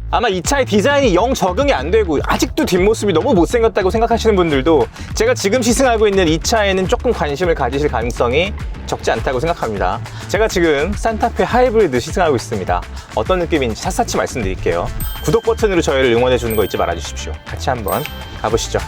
아마 이 차의 디자인이 영 적응이 안 되고 아직도 뒷모습이 너무 못생겼다고 생각하시는 분들도 제가 지금 시승하고 있는 이 차에는 조금 관심을 가지실 가능성이 적지 않다고 생각합니다. 제가 지금 산타페 하이브리드 시승하고 있습니다. 어떤 느낌인지 샅샅이 말씀드릴게요. 구독 버튼으로 저희를 응원해 주는 거 잊지 말아 주십시오. 같이 한번 가보시죠.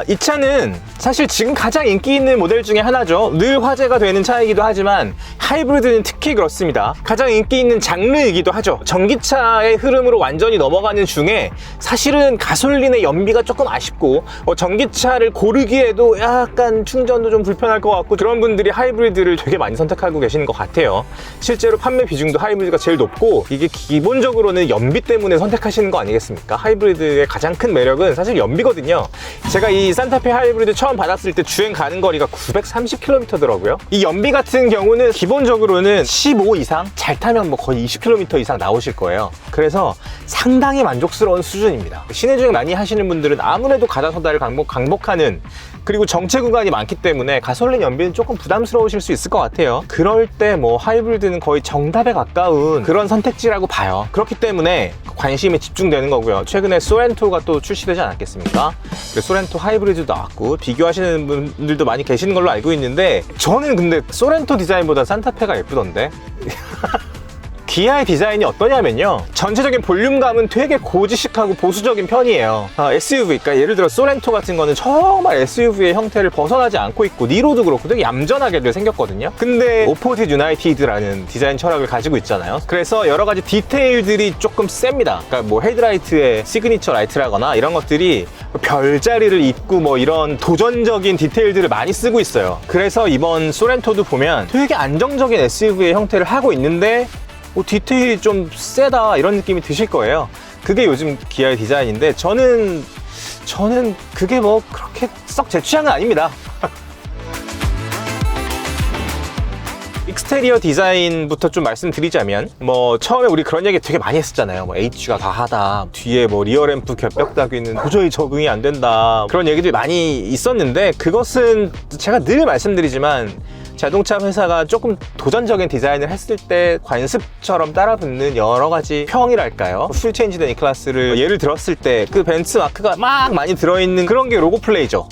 이 차는 사실 지금 가장 인기 있는 모델 중에 하나죠. 늘 화제가 되는 차이기도 하지만 하이브리드는 특히 그렇습니다. 가장 인기 있는 장르이기도 하죠. 전기차의 흐름으로 완전히 넘어가는 중에 사실은 가솔린의 연비가 조금 아쉽고 전기차를 고르기에도 약간 충전도 좀 불편할 것 같고 그런 분들이 하이브리드를 되게 많이 선택하고 계시는 것 같아요. 실제로 판매 비중도 하이브리드가 제일 높고 이게 기본적으로는 연비 때문에 선택하시는 거 아니겠습니까? 하이브리드의 가장 큰 매력은 사실 연비거든요. 제가 이 산타페 하이브리드 처음 받았을 때 주행 가는 거리가 930km더라고요. 이 연비 같은 경우는 기본적으로는 15 이상? 잘 타면 뭐 거의 20km 이상 나오실 거예요. 그래서 상당히 만족스러운 수준입니다. 시내 주행 많이 하시는 분들은 아무래도 가다서다를 강복하는 그리고 정체 구간이 많기 때문에 가솔린 연비는 조금 부담스러우실 수 있을 것 같아요. 그럴 때 뭐 하이브리드는 거의 정답에 가까운 그런 선택지라고 봐요. 그렇기 때문에 관심이 집중되는 거고요. 최근에 소렌토가 또 출시되지 않았겠습니까? 소렌토 하이브리드도 나왔고 비교하시는 분들도 많이 계시는 걸로 알고 있는데 저는 근데 소렌토 디자인보다 산타페가 예쁘던데 기아의 디자인이 어떠냐면요, 전체적인 볼륨감은 되게 고지식하고 보수적인 편이에요. SUV, 그러니까 예를 들어 소렌토 같은 거는 정말 SUV의 형태를 벗어나지 않고 있고 니로도 그렇고 되게 얌전하게 생겼거든요. 근데 오포짓 유나이티드라는 디자인 철학을 가지고 있잖아요. 그래서 여러 가지 디테일들이 조금 셉니다. 그러니까 뭐 헤드라이트의 시그니처 라이트라거나 이런 것들이 별자리를 잇고 뭐 이런 도전적인 디테일들을 많이 쓰고 있어요. 그래서 이번 소렌토도 보면 되게 안정적인 SUV의 형태를 하고 있는데 디테일이 좀 세다 이런 느낌이 드실 거예요. 그게 요즘 기아의 디자인인데 저는 그게 뭐 그렇게 썩 제 취향은 아닙니다. 익스테리어 디자인부터 좀 말씀드리자면 뭐 처음에 우리 그런 얘기 되게 많이 했었잖아요. 뭐 H가 과하다, 뒤에 뭐 리어램프 겹벽 따귀는 도저히 적응이 안 된다, 그런 얘기들이 많이 있었는데 그것은 제가 늘 말씀드리지만 자동차 회사가 조금 도전적인 디자인을 했을 때 관습처럼 따라붙는 여러 가지 평이랄까요? 풀 체인지된 E클래스를 예를 들었을 때 그 벤츠 마크가 막 많이 들어있는 그런 게 로고 플레이죠.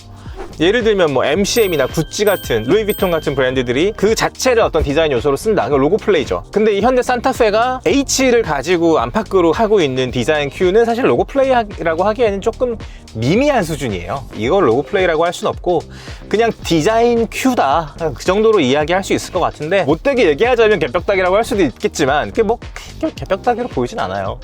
예를 들면 뭐 MCM이나 구찌 같은, 루이비통 같은 브랜드들이 그 자체를 어떤 디자인 요소로 쓴다. 그거 로고 플레이죠. 근데 이 현대 산타페가 H를 가지고 안팎으로 하고 있는 디자인 큐는 사실 로고 플레이라고 하기에는 조금 미미한 수준이에요. 이걸 로고 플레이라고 할 수는 없고 그냥 디자인 큐다, 그 정도로 이야기할 수 있을 것 같은데, 못되게 얘기하자면 개벽다기라고 할 수도 있겠지만 그게 뭐 개벽다기로 보이진 않아요.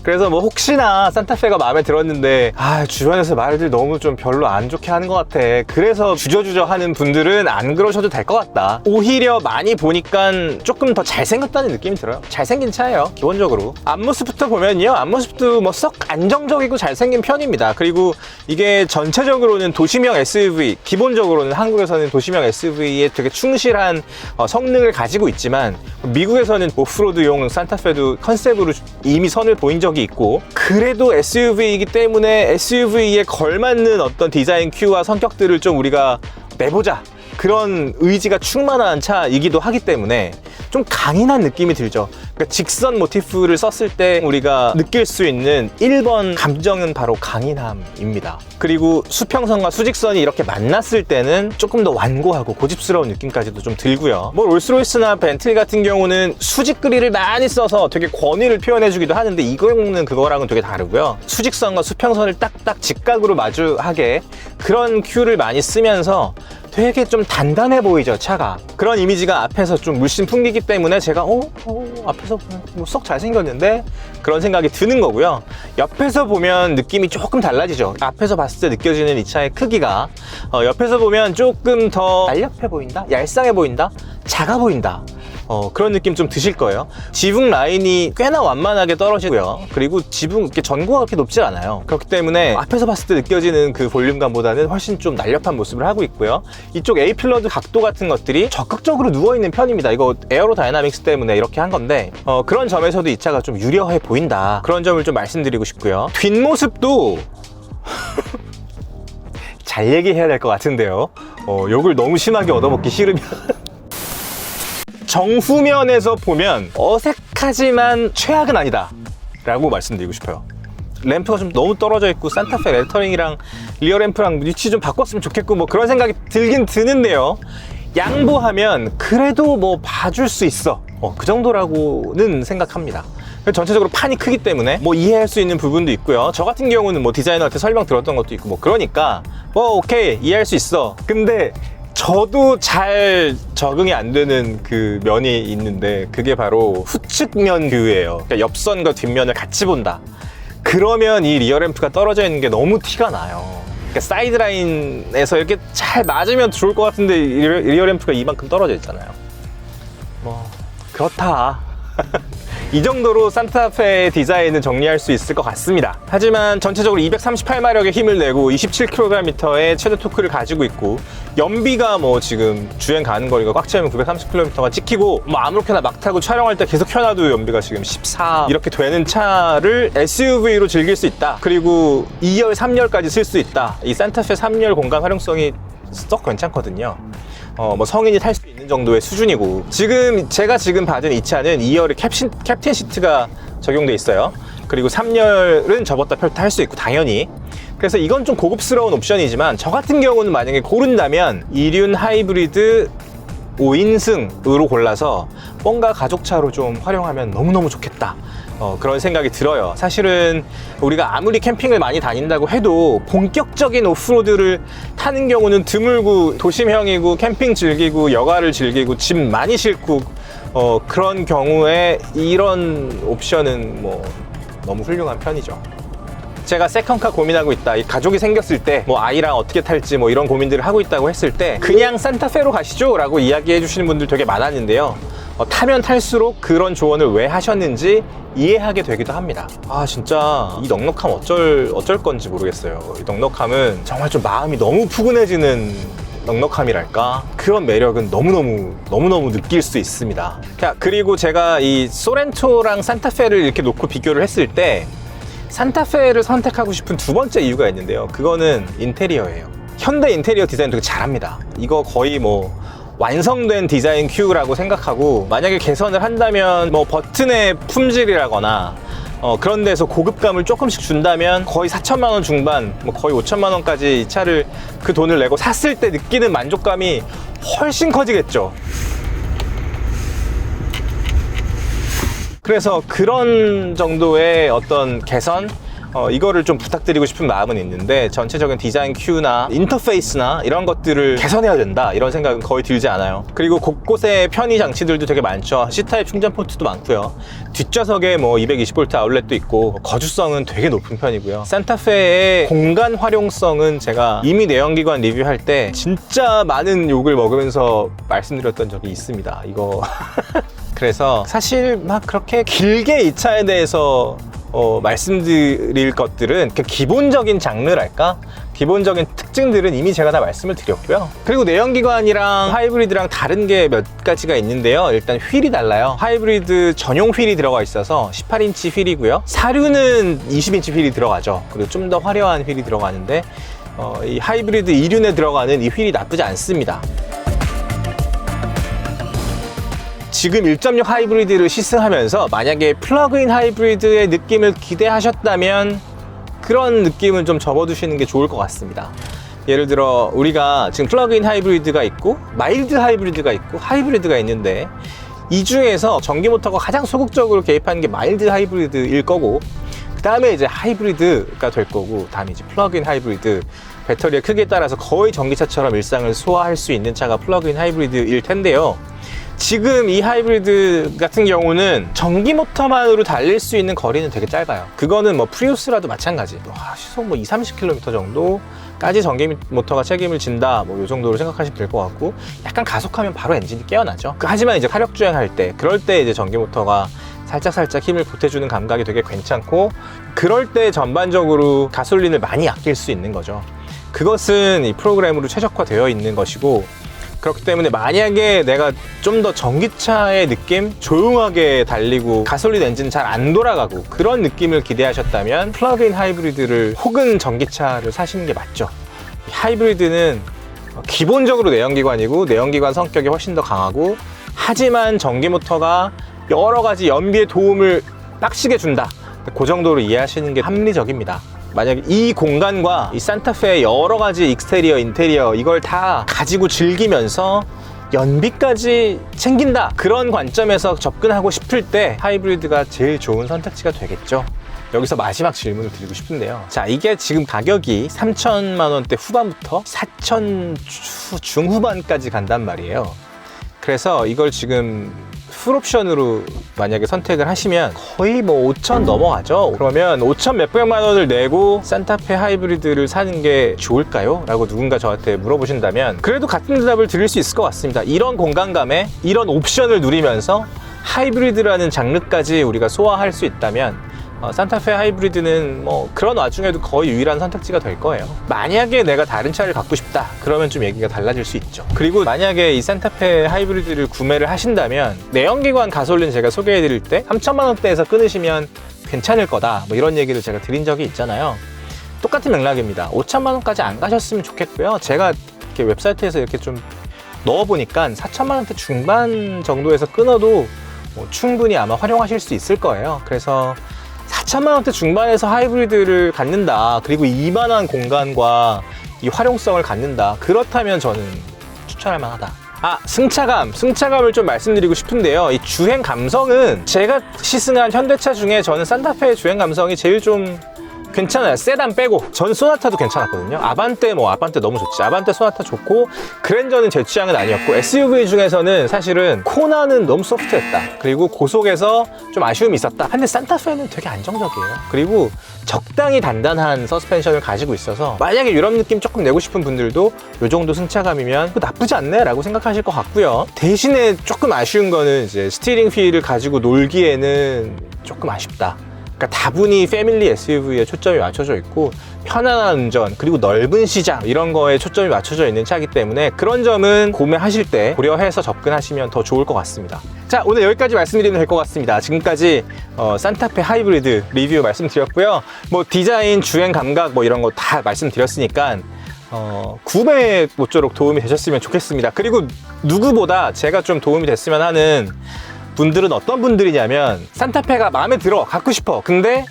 그래서 뭐 혹시나 산타페가 마음에 들었는데 주변에서 말들 너무 좀 별로 안 좋게 하는 것 같아, 그래서 주저주저 하는 분들은 안 그러셔도 될 것 같다. 오히려 많이 보니까 조금 더 잘생겼다는 느낌이 들어요. 잘생긴 차예요. 기본적으로 앞모습부터 보면요, 앞모습도 뭐 썩 안정적이고 잘생긴 편입니다. 그리고 이게 전체적으로는 도시명 SUV, 기본적으로는 한국에서는 도시명 SUV에 되게 충실한 성능을 가지고 있지만 미국에서는 오프로드용 산타페도 컨셉으로 이미 선을 보인 적이 있고, 그래도 SUV이기 때문에 SUV에 걸맞는 어떤 디자인 큐와 성격들을 좀 우리가 내보자, 그런 의지가 충만한 차이기도 하기 때문에 좀 강인한 느낌이 들죠. 그러니까 직선 모티프를 썼을 때 우리가 느낄 수 있는 1번 감정은 바로 강인함입니다. 그리고 수평선과 수직선이 이렇게 만났을 때는 조금 더 완고하고 고집스러운 느낌까지도 좀 들고요. 뭐 롤스로이스나 벤틀리 같은 경우는 수직 그릴을 많이 써서 되게 권위를 표현해주기도 하는데 이거는 그거랑은 되게 다르고요. 수직선과 수평선을 딱딱 직각으로 마주하게 그런 큐를 많이 쓰면서 되게 좀 단단해 보이죠, 차가. 그런 이미지가 앞에서 좀 물씬 풍기기 때문에 제가 앞에서 보면 뭐 썩 잘생겼는데 그런 생각이 드는 거고요. 옆에서 보면 느낌이 조금 달라지죠. 앞에서 봤을 때 느껴지는 이 차의 크기가 옆에서 보면 조금 더 날렵해 보인다, 얄쌍해 보인다, 작아 보인다, 그런 느낌 좀 드실 거예요. 지붕 라인이 꽤나 완만하게 떨어지고요. 그리고 지붕 이렇게 전고가 그렇게 높지 않아요. 그렇기 때문에 앞에서 봤을 때 느껴지는 그 볼륨감보다는 훨씬 좀 날렵한 모습을 하고 있고요. 이쪽 A필러드 각도 같은 것들이 적극적으로 누워있는 편입니다. 이거 에어로다이나믹스 때문에 이렇게 한 건데 그런 점에서도 이 차가 좀 유려해 보인다, 그런 점을 좀 말씀드리고 싶고요. 뒷모습도 잘 얘기해야 될 것 같은데요. 욕을 너무 심하게 얻어먹기 싫으면 정후면에서 보면 어색하지만 최악은 아니다 라고 말씀드리고 싶어요. 램프가 좀 너무 떨어져 있고 산타페 레터링이랑 리어 램프랑 위치 좀 바꿨으면 좋겠고 뭐 그런 생각이 들긴 드는데요, 양보하면 그래도 뭐 봐줄 수 있어, 그 정도라고는 생각합니다. 전체적으로 판이 크기 때문에 뭐 이해할 수 있는 부분도 있고요. 저 같은 경우는 뭐 디자이너한테 설명 들었던 것도 있고 뭐 그러니까 뭐 오케이 이해할 수 있어. 근데 저도 잘 적응이 안 되는 그 면이 있는데 그게 바로 후측면 뷰예요. 그러니까 옆선과 뒷면을 같이 본다. 그러면 이 리어 램프가 떨어져 있는 게 너무 티가 나요. 그러니까 사이드라인에서 이렇게 잘 맞으면 좋을 것 같은데 리어 램프가 이만큼 떨어져 있잖아요. 뭐 그렇다. 이 정도로 산타페 디자인은 정리할 수 있을 것 같습니다. 하지만 전체적으로 238마력의 힘을 내고 27kgm의 최대 토크를 가지고 있고, 연비가 뭐 지금 주행 가는 거리가 꽉 차면 930km가 찍히고, 뭐 아무렇게나 막 타고 촬영할 때 계속 켜놔도 연비가 지금 14 이렇게 되는 차를 SUV로 즐길 수 있다. 그리고 2열, 3열까지 쓸 수 있다. 이 산타페 3열 공간 활용성이 썩 괜찮거든요. 뭐 성인이 탈 수 있는 정도의 수준이고, 제가 지금 받은 이 차는 2열에 캡틴 시트가 적용돼 있어요. 그리고 3열은 접었다 펼다 할 수 있고 당연히. 그래서 이건 좀 고급스러운 옵션이지만 저 같은 경우는 만약에 고른다면 이륜 하이브리드 5인승으로 골라서 뭔가 가족차로 좀 활용하면 너무너무 좋겠다. 그런 생각이 들어요. 사실은 우리가 아무리 캠핑을 많이 다닌다고 해도 본격적인 오프로드를 타는 경우는 드물고, 도심형이고 캠핑 즐기고 여가를 즐기고 짐 많이 싣고 그런 경우에 이런 옵션은 뭐 너무 훌륭한 편이죠. 제가 세컨카 고민하고 있다, 이 가족이 생겼을 때 뭐 아이랑 어떻게 탈지 뭐 이런 고민들을 하고 있다고 했을 때 그냥 산타페로 가시죠 라고 이야기해 주시는 분들 되게 많았는데요, 타면 탈수록 그런 조언을 왜 하셨는지 이해하게 되기도 합니다. 아 진짜 이 넉넉함 어쩔 건지 모르겠어요. 이 넉넉함은 정말 좀 마음이 너무 푸근해지는 넉넉함이랄까, 그런 매력은 너무너무 느낄 수 있습니다. 그리고 제가 이 소렌토랑 산타페를 이렇게 놓고 비교를 했을 때 산타페를 선택하고 싶은 두 번째 이유가 있는데요, 그거는 인테리어예요. 현대 인테리어 디자인 되게 잘합니다. 이거 거의 뭐 완성된 디자인 큐라고 생각하고, 만약에 개선을 한다면 뭐 버튼의 품질이라거나 그런 데서 고급감을 조금씩 준다면 거의 4천만 원 중반, 뭐 거의 5천만 원까지 이 차를 그 돈을 내고 샀을 때 느끼는 만족감이 훨씬 커지겠죠. 그래서 그런 정도의 어떤 개선, 이거를 좀 부탁드리고 싶은 마음은 있는데, 전체적인 디자인 큐나 인터페이스나 이런 것들을 개선해야 된다 이런 생각은 거의 들지 않아요. 그리고 곳곳에 편의 장치들도 되게 많죠. C타입 충전 포트도 많고요. 뒷좌석에 뭐 220V 아울렛도 있고, 거주성은 되게 높은 편이고요. 산타페의 공간 활용성은 제가 이미 내연기관 리뷰할 때 진짜 많은 욕을 먹으면서 말씀드렸던 적이 있습니다. 이거 그래서 사실 막 그렇게 길게 이 차에 대해서 말씀드릴 것들은 그 기본적인 장르랄까? 기본적인 특징들은 이미 제가 다 말씀을 드렸고요. 그리고 내연기관이랑 하이브리드랑 다른 게 몇 가지가 있는데요. 일단 휠이 달라요. 하이브리드 전용 휠이 들어가 있어서 18인치 휠이고요. 사륜은 20인치 휠이 들어가죠. 그리고 좀 더 화려한 휠이 들어가는데, 이 하이브리드 2륜에 들어가는 이 휠이 나쁘지 않습니다. 지금 1.6 하이브리드를 시승하면서 만약에 플러그인 하이브리드의 느낌을 기대하셨다면 그런 느낌은 좀 접어두시는 게 좋을 것 같습니다. 예를 들어 우리가 지금 플러그인 하이브리드가 있고 마일드 하이브리드가 있고 하이브리드가 있는데, 이 중에서 전기 모터가 가장 소극적으로 개입하는 게 마일드 하이브리드일 거고, 그 다음에 이제 하이브리드가 될 거고, 다음에 이제 플러그인 하이브리드, 배터리의 크기에 따라서 거의 전기차처럼 일상을 소화할 수 있는 차가 플러그인 하이브리드일 텐데요. 지금 이 하이브리드 같은 경우는 전기 모터만으로 달릴 수 있는 거리는 되게 짧아요. 그거는 뭐 프리우스라도 마찬가지. 시속 뭐 20-30km 정도까지 전기 모터가 책임을 진다, 뭐 이 정도로 생각하시면 될 것 같고, 약간 가속하면 바로 엔진이 깨어나죠. 하지만 이제 화력 주행할 때, 그럴 때 이제 전기 모터가 살짝 힘을 보태주는 감각이 되게 괜찮고, 그럴 때 전반적으로 가솔린을 많이 아낄 수 있는 거죠. 그것은 이 프로그램으로 최적화되어 있는 것이고, 그렇기 때문에 만약에 내가 좀 더 전기차의 느낌? 조용하게 달리고 가솔린 엔진 잘 안 돌아가고 그런 느낌을 기대하셨다면 플러그인 하이브리드를 혹은 전기차를 사시는 게 맞죠. 하이브리드는 기본적으로 내연기관이고 내연기관 성격이 훨씬 더 강하고, 하지만 전기 모터가 여러 가지 연비의 도움을 빡시게 준다. 그 정도로 이해하시는 게 합리적입니다. 만약에 이 공간과 이 산타페의 여러 가지 익스테리어, 인테리어 이걸 다 가지고 즐기면서 연비까지 챙긴다, 그런 관점에서 접근하고 싶을 때 하이브리드가 제일 좋은 선택지가 되겠죠. 여기서 마지막 질문을 드리고 싶은데요. 자, 이게 지금 가격이 3천만 원대 후반부터 4천 중후반까지 간단 말이에요. 그래서 이걸 지금 풀옵션으로 만약에 선택을 하시면 거의 뭐 5천 넘어가죠. 그러면 5천 몇백만 원을 내고 산타페 하이브리드를 사는 게 좋을까요? 라고 누군가 저한테 물어보신다면 그래도 같은 대답을 드릴 수 있을 것 같습니다. 이런 공간감에 이런 옵션을 누리면서 하이브리드라는 장르까지 우리가 소화할 수 있다면 산타페 하이브리드는 뭐 그런 와중에도 거의 유일한 선택지가 될 거예요. 만약에 내가 다른 차를 갖고 싶다, 그러면 좀 얘기가 달라질 수 있죠. 그리고 만약에 이 산타페 하이브리드를 구매를 하신다면 내연기관 가솔린 제가 소개해 드릴 때 3천만 원대에서 끊으시면 괜찮을 거다, 뭐 이런 얘기를 제가 드린 적이 있잖아요. 똑같은 맥락입니다. 5천만 원까지 안 가셨으면 좋겠고요. 제가 이렇게 웹사이트에서 이렇게 좀 넣어보니까 4천만 원대 중반 정도에서 끊어도 뭐 충분히 아마 활용하실 수 있을 거예요. 그래서 4천만 원대 중반에서 하이브리드를 갖는다, 그리고 이만한 공간과 이 활용성을 갖는다, 그렇다면 저는 추천할 만하다. 승차감을 좀 말씀드리고 싶은데요. 이 주행 감성은 제가 시승한 현대차 중에 저는 산타페의 주행 감성이 제일 좀 괜찮아요. 세단 빼고. 전 소나타도 괜찮았거든요. 아반떼 너무 좋지. 아반떼, 소나타 좋고, 그랜저는 제 취향은 아니었고, SUV 중에서는 사실은 코나는 너무 소프트했다. 그리고 고속에서 좀 아쉬움이 있었다. 근데 산타페는 되게 안정적이에요. 그리고 적당히 단단한 서스펜션을 가지고 있어서 만약에 유럽 느낌 조금 내고 싶은 분들도 이 정도 승차감이면 나쁘지 않네 라고 생각하실 것 같고요. 대신에 조금 아쉬운 거는 이제 스티어링 휠을 가지고 놀기에는 조금 아쉽다. 그러니까 다분히 패밀리 SUV에 초점이 맞춰져 있고 편안한 운전, 그리고 넓은 시장, 이런 거에 초점이 맞춰져 있는 차이기 때문에 그런 점은 구매하실 때 고려해서 접근하시면 더 좋을 것 같습니다. 자, 오늘 여기까지 말씀드리면 될 것 같습니다. 지금까지 산타페 하이브리드 리뷰 말씀드렸고요. 뭐 디자인, 주행 감각 뭐 이런 거 다 말씀드렸으니까 구매에 모쪼록 도움이 되셨으면 좋겠습니다. 그리고 누구보다 제가 좀 도움이 됐으면 하는 분들은 어떤 분들이냐면, 산타페가 마음에 들어, 갖고 싶어. 근데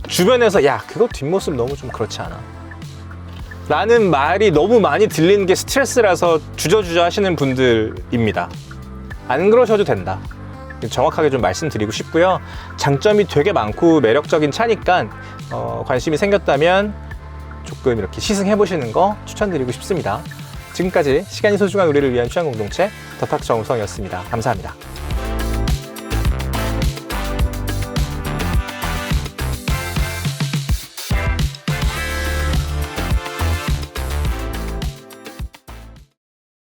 주변에서 야, 그거 뒷모습 너무 좀 그렇지 않아? 라는 말이 너무 많이 들리는 게 스트레스라서 주저주저 하시는 분들입니다. 안 그러셔도 된다. 정확하게 좀 말씀드리고 싶고요. 장점이 되게 많고 매력적인 차니까 관심이 생겼다면 조금 이렇게 시승해 보시는 거 추천드리고 싶습니다. 지금까지 시간이 소중한 우리를 위한 취향 공동체 더탁 정우성이었습니다. 감사합니다.